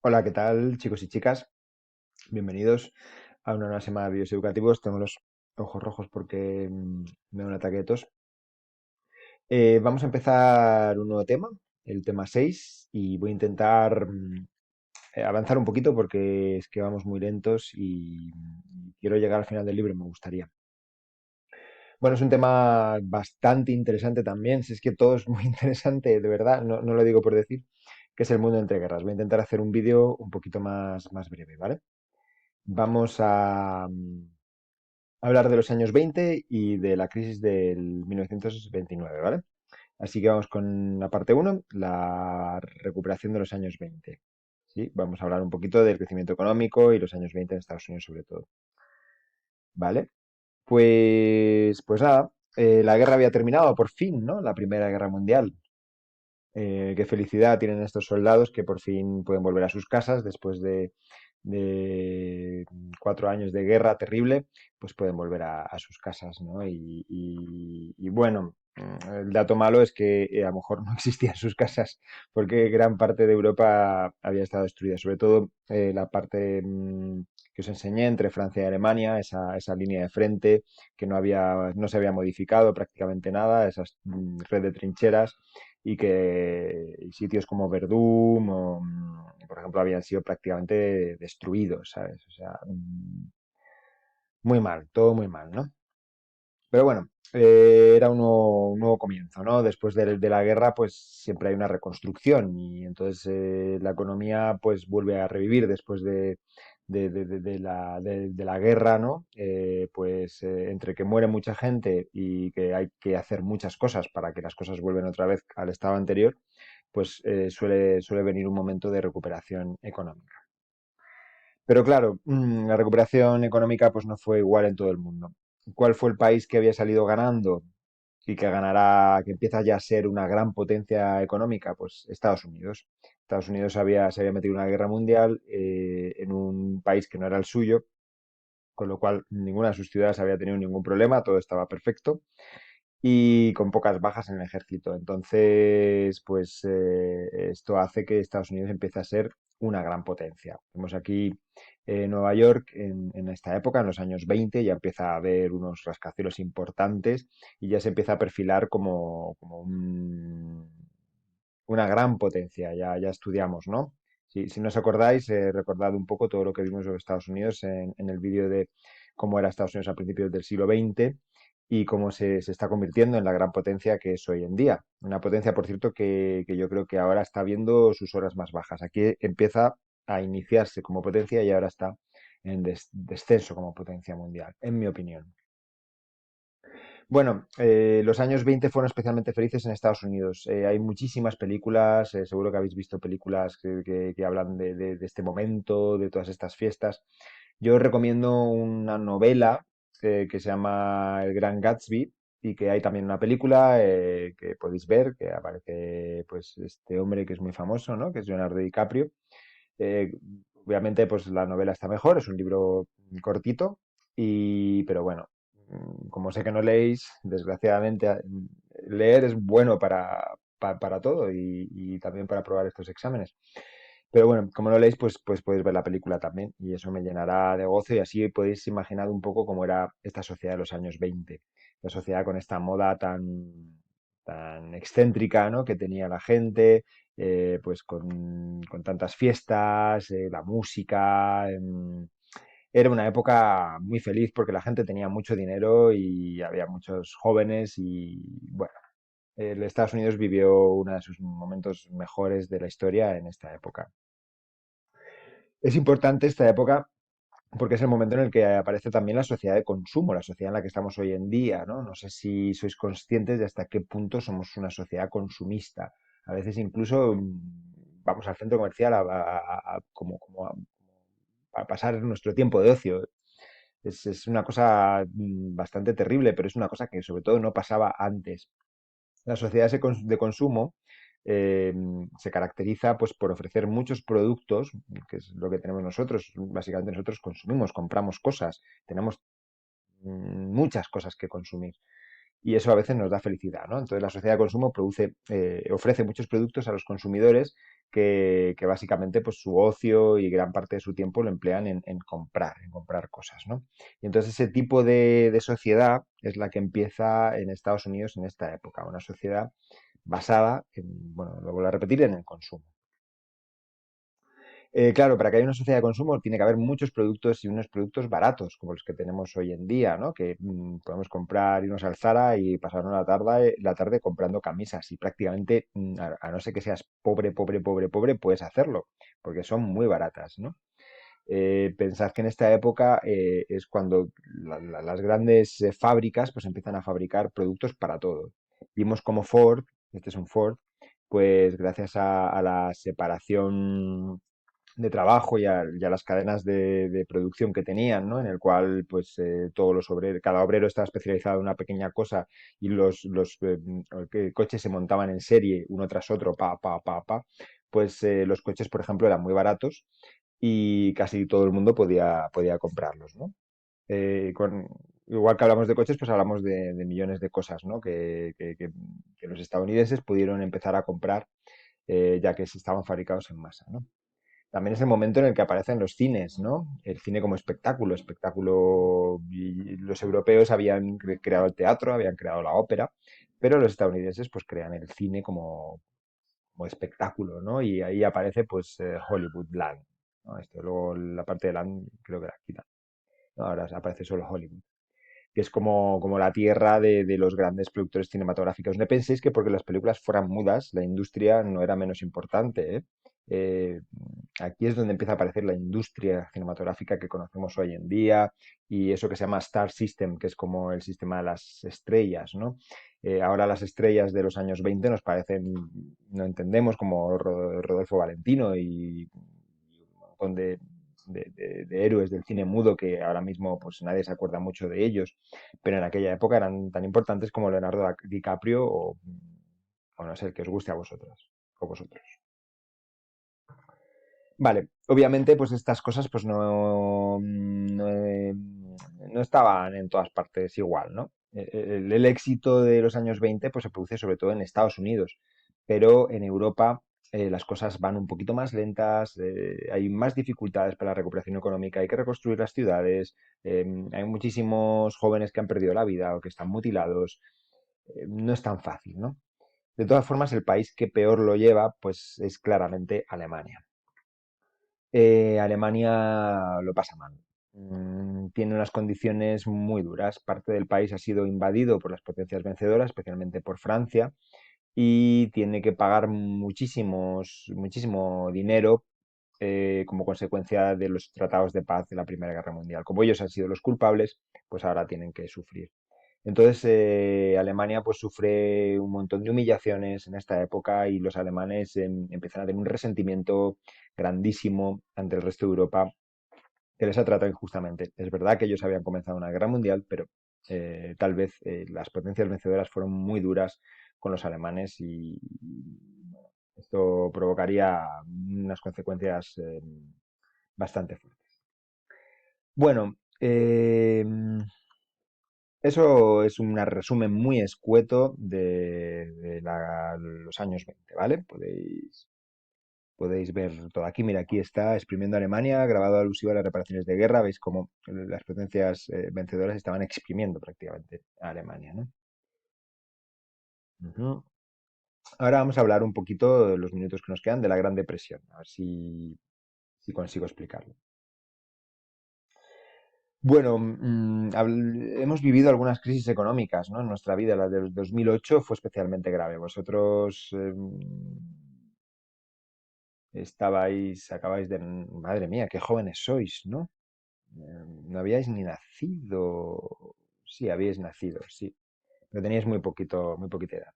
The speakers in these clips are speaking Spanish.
Hola, ¿qué tal, chicos y chicas? Bienvenidos a una nueva semana de vídeos educativos. Tengo los ojos rojos porque me da un ataque de tos. Vamos a empezar un nuevo tema, el tema 6, y voy a intentar avanzar un poquito porque es que vamos muy lentos y quiero llegar al final del libro, me gustaría. Bueno, es un tema bastante interesante también, si es que todo es muy interesante, de verdad, no lo digo por decir, que es el mundo entre guerras. Voy a intentar hacer un vídeo un poquito más breve, ¿vale? Vamos a hablar de los años 20 y de la crisis del 1929, ¿vale? Así que vamos con la parte uno, la recuperación de los años 20. ¿Sí? Vamos a hablar un poquito del crecimiento económico y los años 20 en Estados Unidos sobre todo, ¿vale? Pues nada, la guerra había terminado por fin, ¿no? La Primera Guerra Mundial. Qué felicidad tienen estos soldados que por fin pueden volver a sus casas después de 4 años de guerra terrible, pues pueden volver a sus casas, ¿no? Y bueno, el dato malo es que a lo mejor no existían sus casas porque gran parte de Europa había estado destruida, sobre todo la parte que os enseñé entre Francia y Alemania, esa línea de frente que no se había modificado prácticamente nada, esas red de trincheras y que sitios como Verdún o, por ejemplo, habían sido prácticamente destruidos, ¿sabes? O sea, muy mal, todo muy mal, ¿no? Pero bueno, era un nuevo comienzo, ¿no? Después de la guerra, pues siempre hay una reconstrucción y entonces la economía pues vuelve a revivir después de la guerra, ¿no? Pues entre que muere mucha gente y que hay que hacer muchas cosas para que las cosas vuelvan otra vez al estado anterior, pues suele venir un momento de recuperación económica. Pero claro, la recuperación económica pues no fue igual en todo el mundo. ¿Cuál fue el país que había salido ganando y que ganará, que empieza ya a ser una gran potencia económica? Pues Estados Unidos. Estados Unidos se había metido en una guerra mundial en un país que no era el suyo, con lo cual ninguna de sus ciudades había tenido ningún problema, todo estaba perfecto y con pocas bajas en el ejército. Entonces, pues esto hace que Estados Unidos empiece a ser una gran potencia. Vemos aquí Nueva York en esta época, en los años 20, ya empieza a haber unos rascacielos importantes y ya se empieza a perfilar como una gran potencia, ya estudiamos, ¿no? Si no os acordáis, recordad un poco todo lo que vimos sobre Estados Unidos en el vídeo de cómo era Estados Unidos a principios del siglo XX y cómo se está convirtiendo en la gran potencia que es hoy en día. Una potencia, por cierto, que yo creo que ahora está viendo sus horas más bajas. Aquí empieza a iniciarse como potencia y ahora está en descenso como potencia mundial, en mi opinión. Bueno, los años 20 fueron especialmente felices en Estados Unidos. Hay muchísimas películas, seguro que habéis visto películas que hablan de este momento, de todas estas fiestas. Yo os recomiendo una novela que se llama El Gran Gatsby y que hay también una película que podéis ver, que aparece pues este hombre que es muy famoso, ¿no? Que es Leonardo DiCaprio. Eh, Obviamente, pues la novela está mejor, es un libro cortito, pero bueno, como sé que no leéis, desgraciadamente, leer es bueno para todo y también para probar estos exámenes. Pero bueno, como no leéis, pues podéis ver la película también y eso me llenará de gozo y así podéis imaginar un poco cómo era esta sociedad de los años 20, la sociedad con esta moda tan excéntrica, ¿no? Que tenía la gente, pues con tantas fiestas, la música. Era una época muy feliz porque la gente tenía mucho dinero y había muchos jóvenes y bueno, Estados Unidos vivió uno de sus momentos mejores de la historia en esta época. Es importante esta época porque es el momento en el que aparece también la sociedad de consumo, la sociedad en la que estamos hoy en día, ¿no? No sé si sois conscientes de hasta qué punto somos una sociedad consumista. A veces incluso vamos al centro comercial a pasar nuestro tiempo de ocio. Es una cosa bastante terrible, pero es una cosa que sobre todo no pasaba antes. La sociedad de consumo eh, se caracteriza pues, por ofrecer muchos productos, que es lo que tenemos nosotros. Básicamente nosotros consumimos, compramos cosas, tenemos muchas cosas que consumir. y eso a veces nos da felicidad, ¿no? Entonces la sociedad de consumo ofrece muchos productos a los consumidores que básicamente pues su ocio y gran parte de su tiempo lo emplean en comprar cosas, ¿no? Y entonces ese tipo de sociedad es la que empieza en Estados Unidos en esta época, una sociedad basada en, bueno, lo vuelvo a repetir, en el consumo. Claro, para que haya una sociedad de consumo tiene que haber muchos productos y unos productos baratos, como los que tenemos hoy en día, ¿no? Que podemos comprar, irnos al Zara y pasarnos la tarde comprando camisas y prácticamente, a no ser que seas pobre, pobre, pobre, pobre, puedes hacerlo, porque son muy baratas, ¿no? Pensad que en esta época es cuando las grandes fábricas pues empiezan a fabricar productos para todo. Vimos como Ford, este es un Ford, pues gracias a la separación de trabajo y a las cadenas de producción que tenían, ¿no? En el cual, pues, todos los obreros, cada obrero estaba especializado en una pequeña cosa y los coches se montaban en serie, uno tras otro, pues los coches, por ejemplo, eran muy baratos y casi todo el mundo podía comprarlos, ¿no? Igual que hablamos de coches, pues hablamos de millones de cosas, ¿no? Que los estadounidenses pudieron empezar a comprar ya que se estaban fabricados en masa, ¿no? También es el momento en el que aparecen los cines, ¿no? El cine como espectáculo. Y los europeos habían creado el teatro, habían creado la ópera, pero los estadounidenses pues crean el cine como espectáculo, ¿no? Y ahí aparece pues Hollywoodland, ¿no? Esto, luego la parte de Land creo que la quitan, ¿no? Ahora aparece solo Hollywood que es como la tierra de los grandes productores cinematográficos. No penséis que porque las películas fueran mudas, la industria no era menos importante, ¿eh? Eh, Aquí es donde empieza a aparecer la industria cinematográfica que conocemos hoy en día y eso que se llama Star System, que es como el sistema de las estrellas, ¿no? Ahora las estrellas de los años 20 nos parecen, no entendemos, como Rodolfo Valentino y un montón de héroes del cine mudo que ahora mismo pues nadie se acuerda mucho de ellos, pero en aquella época eran tan importantes como Leonardo DiCaprio o no sé, el que os guste a vosotros, o vosotros. Vale, obviamente pues estas cosas pues no estaban en todas partes igual, ¿no? El éxito de los años 20 pues se produce sobre todo en Estados Unidos, pero en Europa las cosas van un poquito más lentas, hay más dificultades para la recuperación económica, hay que reconstruir las ciudades, hay muchísimos jóvenes que han perdido la vida o que están mutilados, no es tan fácil, ¿no? De todas formas, el país que peor lo lleva pues es claramente Alemania. Alemania lo pasa mal. Tiene unas condiciones muy duras. Parte del país ha sido invadido por las potencias vencedoras, especialmente por Francia, y tiene que pagar muchísimo dinero como consecuencia de los tratados de paz de la Primera Guerra Mundial. Como ellos han sido los culpables, pues ahora tienen que sufrir. Entonces, Alemania pues sufre un montón de humillaciones en esta época y los alemanes empiezan a tener un resentimiento grandísimo ante el resto de Europa que les ha tratado injustamente. Es verdad que ellos habían comenzado una guerra mundial, pero tal vez las potencias vencedoras fueron muy duras con los alemanes y bueno, esto provocaría unas consecuencias bastante fuertes. Bueno, eso es un resumen muy escueto de los años 20, ¿vale? Podéis ver todo aquí. Mira, aquí está Exprimiendo Alemania, grabado alusivo a las reparaciones de guerra. Veis cómo las potencias vencedoras estaban exprimiendo prácticamente a Alemania, ¿no? Ujú. Ahora vamos a hablar un poquito de los minutos que nos quedan de la Gran Depresión, a ver si consigo explicarlo. Bueno, hemos vivido algunas crisis económicas, ¿no? En nuestra vida. La del 2008 fue especialmente grave. Vosotros acabáis de... Madre mía, qué jóvenes sois, ¿no? No habíais ni nacido. Sí, habíais nacido, sí. Pero teníais muy poquita edad.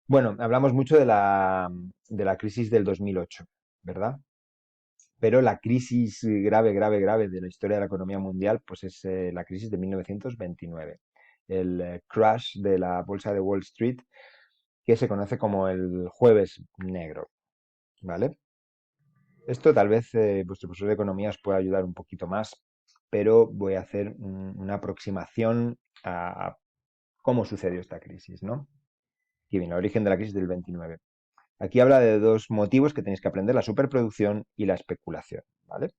Bueno, hablamos mucho de la crisis del 2008, ¿verdad? Pero la crisis grave, grave, grave de la historia de la economía mundial, pues es la crisis de 1929, el crash de la bolsa de Wall Street, que se conoce como el Jueves Negro, ¿vale? Esto tal vez vuestro profesor de economía os pueda ayudar un poquito más, pero voy a hacer una aproximación a cómo sucedió esta crisis, ¿no? Aquí viene el origen de la crisis del 29. Aquí habla de dos motivos que tenéis que aprender, la superproducción y la especulación, ¿vale?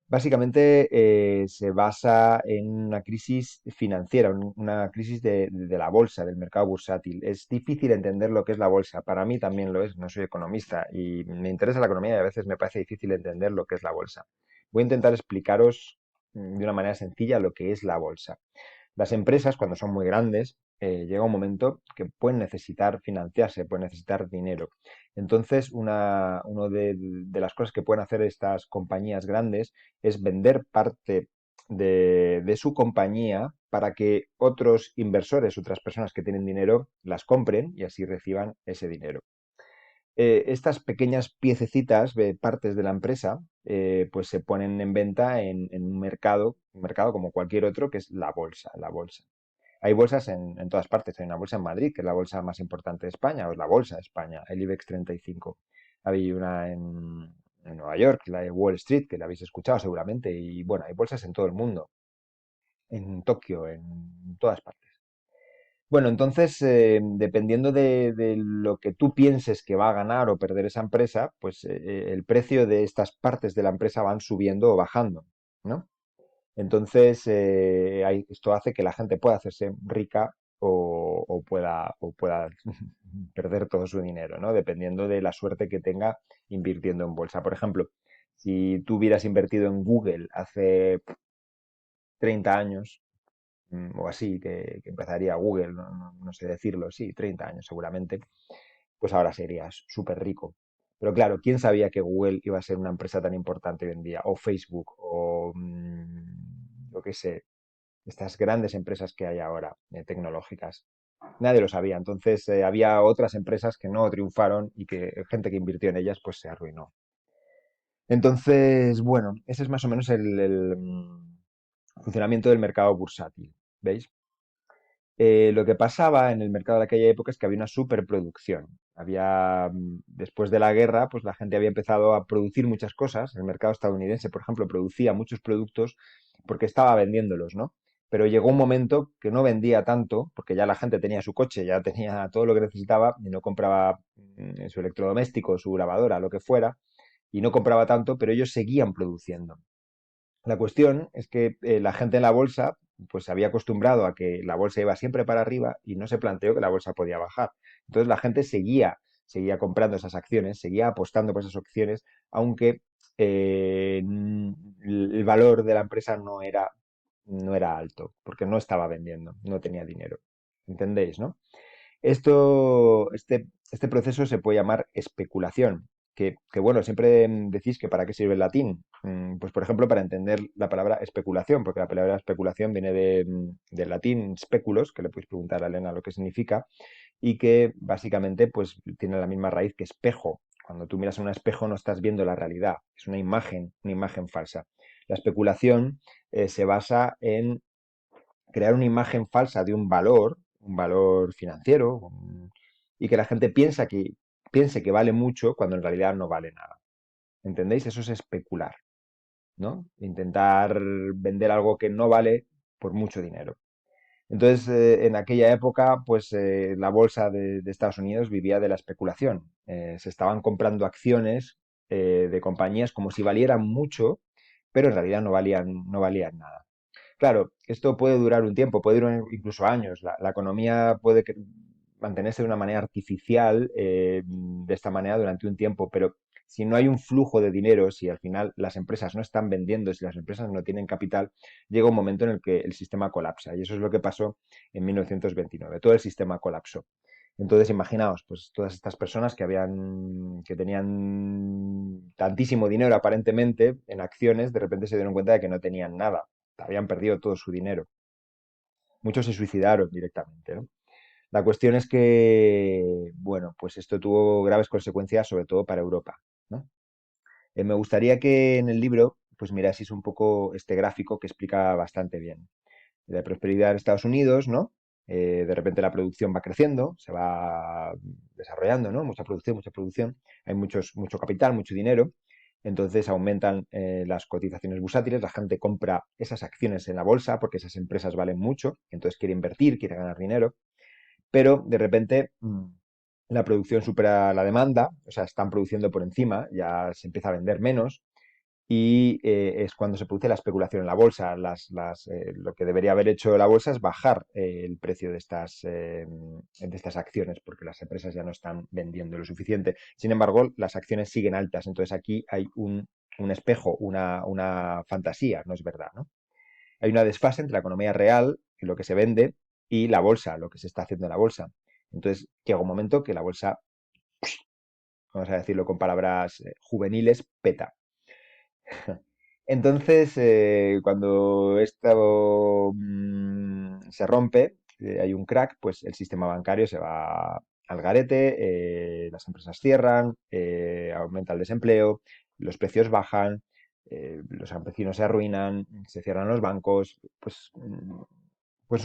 Básicamente se basa en una crisis financiera, una crisis de la bolsa, del mercado bursátil. Es difícil entender lo que es la bolsa. Para mí también lo es. No soy economista y me interesa la economía y a veces me parece difícil entender lo que es la bolsa. Voy a intentar explicaros de una manera sencilla lo que es la bolsa. Las empresas, cuando son muy grandes, llega un momento que pueden necesitar financiarse, pueden necesitar dinero. Entonces, una de las cosas que pueden hacer estas compañías grandes es vender parte de su compañía para que otros inversores, otras personas que tienen dinero, las compren y así reciban ese dinero. Estas pequeñas piececitas de partes de la empresa, pues se ponen en venta en un mercado como cualquier otro, que es la bolsa, la bolsa. Hay bolsas en todas partes. Hay una bolsa en Madrid, que es la bolsa más importante de España, o es la bolsa de España, el IBEX 35. Hay una en Nueva York, la de Wall Street, que la habéis escuchado seguramente. Y bueno, hay bolsas en todo el mundo, en Tokio, en todas partes. Bueno, entonces, dependiendo de lo que tú pienses que va a ganar o perder esa empresa, pues el precio de estas partes de la empresa van subiendo o bajando, ¿no? Entonces, esto hace que la gente pueda hacerse rica o pueda perder todo su dinero, ¿no? Dependiendo de la suerte que tenga invirtiendo en bolsa. Por ejemplo, si tú hubieras invertido en Google hace 30 años, o así, que empezaría Google, no sé decirlo, sí, 30 años seguramente, pues ahora serías súper rico. Pero claro, ¿quién sabía que Google iba a ser una empresa tan importante hoy en día? O Facebook, o yo qué sé, estas grandes empresas que hay ahora, tecnológicas. Nadie lo sabía. Entonces, había otras empresas que no triunfaron y que gente que invirtió en ellas pues se arruinó. Entonces, bueno, ese es más o menos el funcionamiento del mercado bursátil. ¿Veis? Lo que pasaba en el mercado de aquella época es que había una superproducción. Después de la guerra, pues la gente había empezado a producir muchas cosas. El mercado estadounidense, por ejemplo, producía muchos productos porque estaba vendiéndolos, ¿no? Pero llegó un momento que no vendía tanto, porque ya la gente tenía su coche, ya tenía todo lo que necesitaba y no compraba su electrodoméstico, su lavadora, lo que fuera, y no compraba tanto, pero ellos seguían produciendo. La cuestión es que la gente en la bolsa pues se había acostumbrado a que la bolsa iba siempre para arriba y no se planteó que la bolsa podía bajar. Entonces la gente seguía comprando esas acciones, seguía apostando por esas acciones, aunque el valor de la empresa no era alto, porque no estaba vendiendo, no tenía dinero. ¿Entendéis, no? Este proceso se puede llamar especulación, que, bueno, siempre decís que para qué sirve el latín. Pues por ejemplo, para entender la palabra especulación, porque la palabra especulación viene del latín speculos, que le podéis preguntar a Elena lo que significa, y que básicamente pues tiene la misma raíz que espejo. Cuando tú miras a un espejo no estás viendo la realidad, es una imagen falsa. La especulación se basa en crear una imagen falsa de un valor financiero, y que la gente piense que vale mucho cuando en realidad no vale nada. ¿Entendéis? Eso es especular, ¿no? Intentar vender algo que no vale por mucho dinero. Entonces, en aquella época, pues la bolsa de Estados Unidos vivía de la especulación. Se estaban comprando acciones de compañías como si valieran mucho, pero en realidad no valían nada. Claro, esto puede durar un tiempo, puede durar incluso años. La economía puede mantenerse de una manera artificial, de esta manera durante un tiempo, pero si no hay un flujo de dinero, si al final las empresas no están vendiendo, si las empresas no tienen capital, llega un momento en el que el sistema colapsa. Y eso es lo que pasó en 1929. Todo el sistema colapsó. Entonces, imaginaos, pues todas estas personas que tenían tantísimo dinero aparentemente en acciones, de repente se dieron cuenta de que no tenían nada, habían perdido todo su dinero. Muchos se suicidaron directamente, ¿no? La cuestión es que, bueno, pues esto tuvo graves consecuencias, sobre todo para Europa, ¿no? Me gustaría que en el libro, pues miraseis un poco este gráfico que explica bastante bien. La prosperidad en Estados Unidos, ¿no? De repente la producción va creciendo, se va desarrollando, ¿no? Mucha producción, hay mucho capital, mucho dinero. Entonces aumentan las cotizaciones bursátiles, la gente compra esas acciones en la bolsa porque esas empresas valen mucho, entonces quiere invertir, quiere ganar dinero, pero de repente la producción supera la demanda, o sea, están produciendo por encima, ya se empieza a vender menos y es cuando se produce la especulación en la bolsa. Lo que debería haber hecho la bolsa es bajar el precio de estas acciones, porque las empresas ya no están vendiendo lo suficiente. Sin embargo, las acciones siguen altas. Entonces aquí hay un espejo, una fantasía, no es verdad, ¿no? Hay una desfase entre la economía real, lo que se vende, y la bolsa, lo que se está haciendo en la bolsa. Entonces llega un momento que la bolsa, vamos a decirlo con palabras juveniles, peta. Entonces, cuando esto se rompe, hay un crack, pues el sistema bancario se va al garete, las empresas cierran, aumenta el desempleo, los precios bajan, los campesinos se arruinan, se cierran los bancos, pues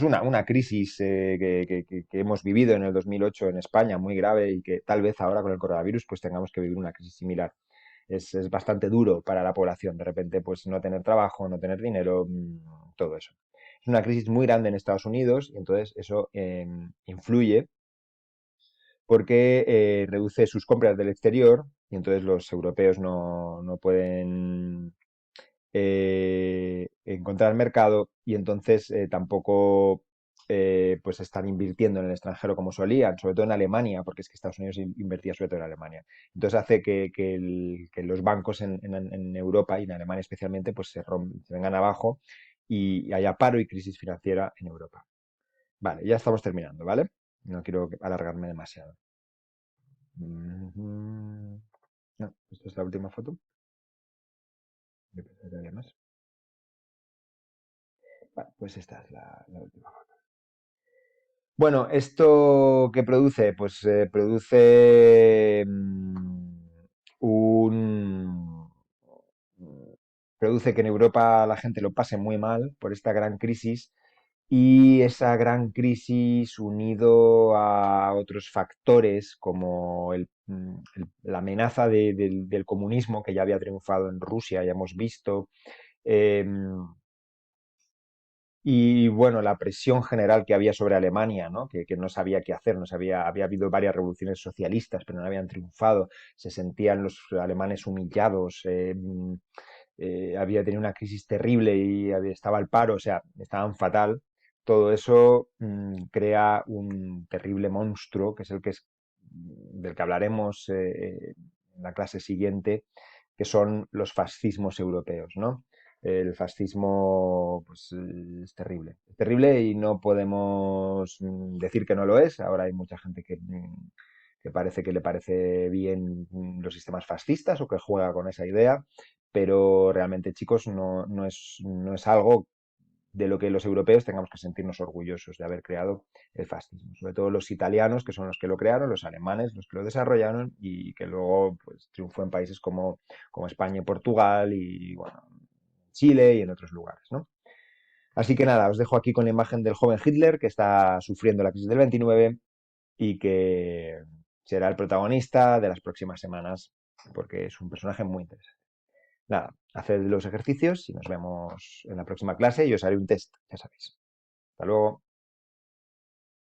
una crisis que hemos vivido en el 2008 en España muy grave y que tal vez ahora con el coronavirus pues tengamos que vivir una crisis similar. Es bastante duro para la población, de repente pues no tener trabajo, no tener dinero, todo eso. Es una crisis muy grande en Estados Unidos y entonces eso influye porque reduce sus compras del exterior y entonces los europeos no pueden encontrar mercado y entonces tampoco pues están invirtiendo en el extranjero como solían, sobre todo en Alemania, porque es que Estados Unidos invertía sobre todo en Alemania. Entonces hace que los bancos en Europa y en Alemania especialmente pues se vengan abajo y haya paro y crisis financiera en Europa. Vale, ya estamos terminando, ¿vale? No quiero alargarme demasiado. Mm, No, esta es la última foto. Yo pensé que había más. Vale, pues esta es la última. Bueno, ¿esto qué produce? Pues produce un... produce que en Europa la gente lo pase muy mal por esta gran crisis y esa gran crisis unido a otros factores como la amenaza del comunismo que ya había triunfado en Rusia, ya hemos visto, em, y bueno, la presión general que había sobre Alemania, ¿no? Que no sabía qué hacer, no sabía, había habido varias revoluciones socialistas, pero no habían triunfado, se sentían los alemanes humillados, había tenido una crisis terrible y estaba al paro, o sea, estaban fatal. Todo eso crea un terrible monstruo, que es del que hablaremos en la clase siguiente, que son los fascismos europeos, ¿no? El fascismo pues, es terrible y no podemos decir que no lo es. Ahora hay mucha gente que parece que le parece bien los sistemas fascistas o que juega con esa idea, pero realmente, chicos, no es algo de lo que los europeos tengamos que sentirnos orgullosos de haber creado el fascismo. Sobre todo los italianos, que son los que lo crearon, los alemanes, los que lo desarrollaron y que luego pues, triunfó en países como España y Portugal y bueno, Chile y en otros lugares, ¿no? Así que nada, os dejo aquí con la imagen del joven Hitler que está sufriendo la crisis del 29 y que será el protagonista de las próximas semanas porque es un personaje muy interesante. Nada, haced los ejercicios y nos vemos en la próxima clase y os haré un test, ya sabéis. Hasta luego.